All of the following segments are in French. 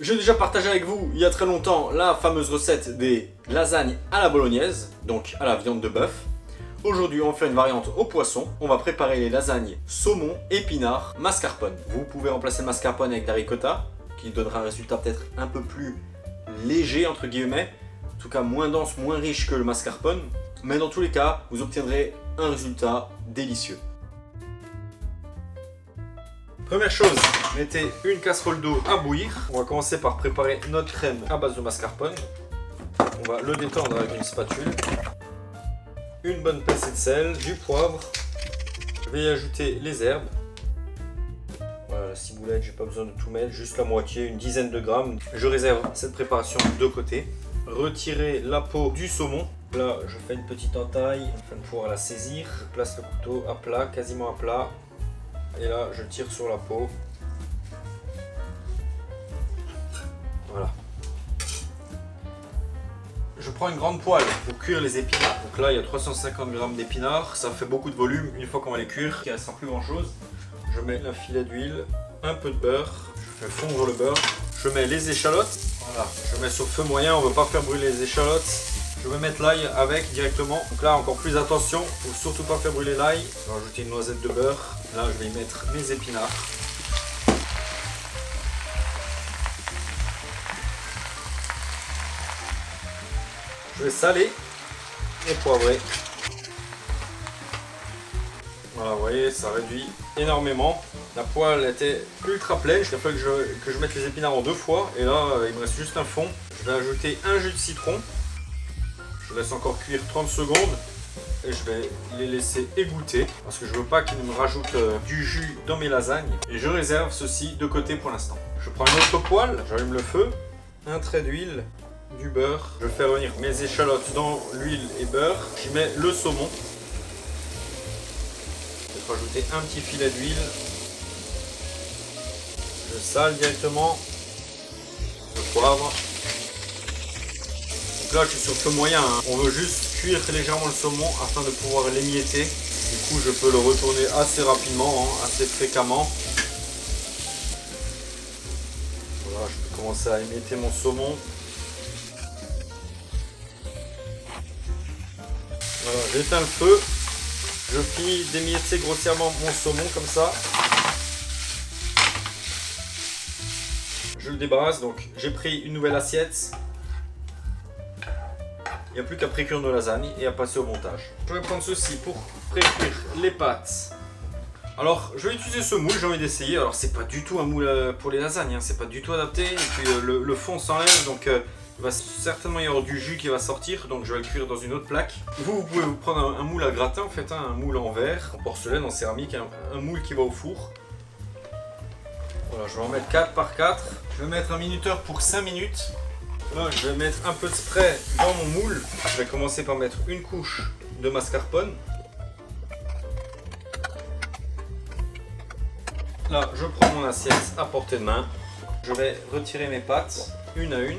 J'ai déjà partagé avec vous, il y a très longtemps, la fameuse recette des lasagnes à la bolognaise, donc à la viande de bœuf. Aujourd'hui, on fait une variante au poisson. On va préparer les lasagnes saumon, épinards, mascarpone. Vous pouvez remplacer le mascarpone avec de la ricotta, qui donnera un résultat peut-être un peu plus léger, entre guillemets. En tout cas, moins dense, moins riche que le mascarpone. Mais dans tous les cas, vous obtiendrez un résultat délicieux. Première chose, mettez une casserole d'eau à bouillir. On va commencer par préparer notre crème à base de mascarpone. On va le détendre avec une spatule. Une bonne pincée de sel, du poivre. Je vais y ajouter les herbes. Voilà, la ciboulette, j'ai pas besoin de tout mettre, juste la moitié, une dizaine de grammes. Je réserve cette préparation de côté. Retirez la peau du saumon. Là, je fais une petite entaille afin de pouvoir la saisir. Je place le couteau à plat, quasiment à plat. Et là, je tire sur la peau. Voilà. Je prends une grande poêle pour cuire les épinards. Donc là, il y a 350 g d'épinards. Ça fait beaucoup de volume. Une fois qu'on va les cuire, il ne reste plus grand chose. Je mets un filet d'huile, un peu de beurre. Je fais fondre le beurre. Je mets les échalotes. Voilà. Je mets sur feu moyen. On ne veut pas faire brûler les échalotes. Je vais mettre l'ail avec directement. Donc là, encore plus attention. Il ne faut surtout pas faire brûler l'ail. Je vais rajouter une noisette de beurre. Là, je vais y mettre mes épinards. Je vais saler et poivrer. Voilà, vous voyez, ça réduit énormément. La poêle était ultra pleine. Il a fallu que je mette les épinards en deux fois. Et là, il me reste juste un fond. Je vais ajouter un jus de citron. Je laisse encore cuire 30 secondes. Et je vais les laisser égoutter. Parce que je ne veux pas qu'ils me rajoutent du jus dans mes lasagnes. Et je réserve ceci de côté pour l'instant. Je prends une autre poêle. J'allume le feu. Un trait d'huile. Du beurre. Je fais revenir mes échalotes dans l'huile et beurre. J'y mets le saumon. Je vais rajouter un petit filet d'huile. Je sale directement. Le poivre. Donc là, je suis sur feu moyen. On veut juste cuire légèrement le saumon afin de pouvoir l'émietter. Du coup, je peux le retourner assez rapidement, assez fréquemment. Voilà, je peux commencer à émietter mon saumon. Voilà, j'éteins le feu, je finis d'émietter grossièrement mon saumon comme ça. Je le débarrasse, donc j'ai pris une nouvelle assiette. Il n'y a plus qu'à pré-cuire nos lasagnes et à passer au montage. Je vais prendre ceci pour pré-cuire les pâtes. Alors je vais utiliser ce moule, j'ai envie d'essayer. Alors c'est pas du tout un moule pour les lasagnes, c'est pas du tout adapté. Et puis le fond s'enlève, donc il va certainement y avoir du jus qui va sortir, donc je vais le cuire dans une autre plaque. Vous pouvez vous prendre un moule à gratin, en fait, un moule en verre, en porcelaine, en céramique, un moule qui va au four. Voilà, je vais en mettre 4 par 4. Je vais mettre un minuteur pour 5 minutes. Là, je vais mettre un peu de spray dans mon moule. Je vais commencer par mettre une couche de mascarpone. Là, je prends mon assiette à portée de main. Je vais retirer mes pâtes une à une.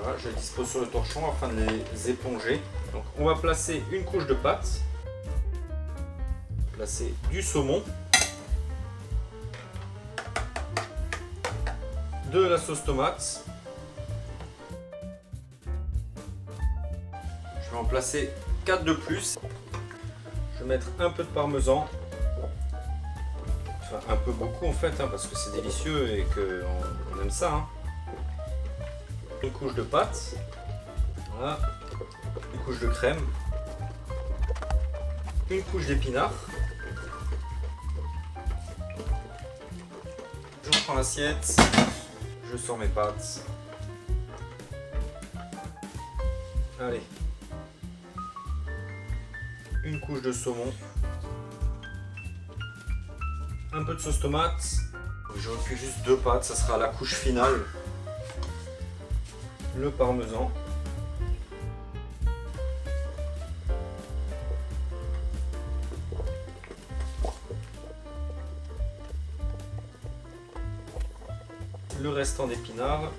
Voilà, je les dispose sur le torchon afin de les éponger. Donc on va placer une couche de pâte, placer du saumon, de la sauce tomate. Je vais en placer 4 de plus. Je vais mettre un peu de parmesan. Enfin un peu beaucoup en fait, parce que c'est délicieux et qu'on aime ça. Une couche de pâte, voilà. Une couche de crème, une couche d'épinards. Je prends l'assiette, je sors mes pâtes. Allez, une couche de saumon, un peu de sauce tomate. J'aurais pu juste 2 pâtes, ça sera la couche finale. Le parmesan. Le restant d'épinards.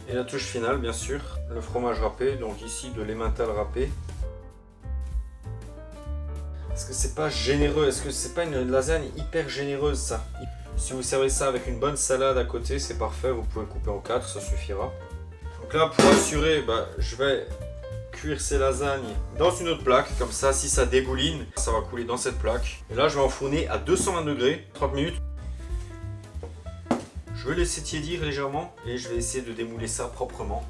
Et la touche finale, bien sûr, le fromage râpé, donc ici de l'emmental râpé. Est-ce que c'est pas généreux? Est-ce que c'est pas une lasagne hyper généreuse ça? Si vous servez ça avec une bonne salade à côté, c'est parfait, vous pouvez couper en 4, ça suffira. Donc là, pour assurer, je vais cuire ces lasagnes dans une autre plaque, comme ça, si ça dégouline, ça va couler dans cette plaque. Et là, je vais enfourner à 220 degrés, 30 minutes. Je vais laisser tiédir légèrement et je vais essayer de démouler ça proprement.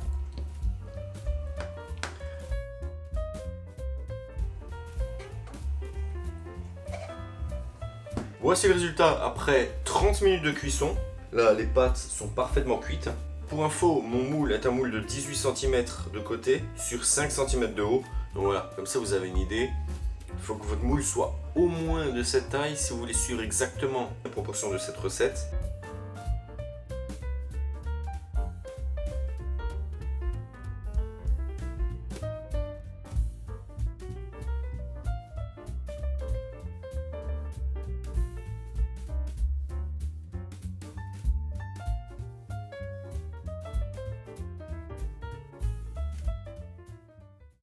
Voici le résultat après 30 minutes de cuisson. Là, les pâtes sont parfaitement cuites. Pour info, mon moule est un moule de 18 cm de côté sur 5 cm de haut. Donc voilà, comme ça vous avez une idée. Il faut que votre moule soit au moins de cette taille si vous voulez suivre exactement la proportion de cette recette.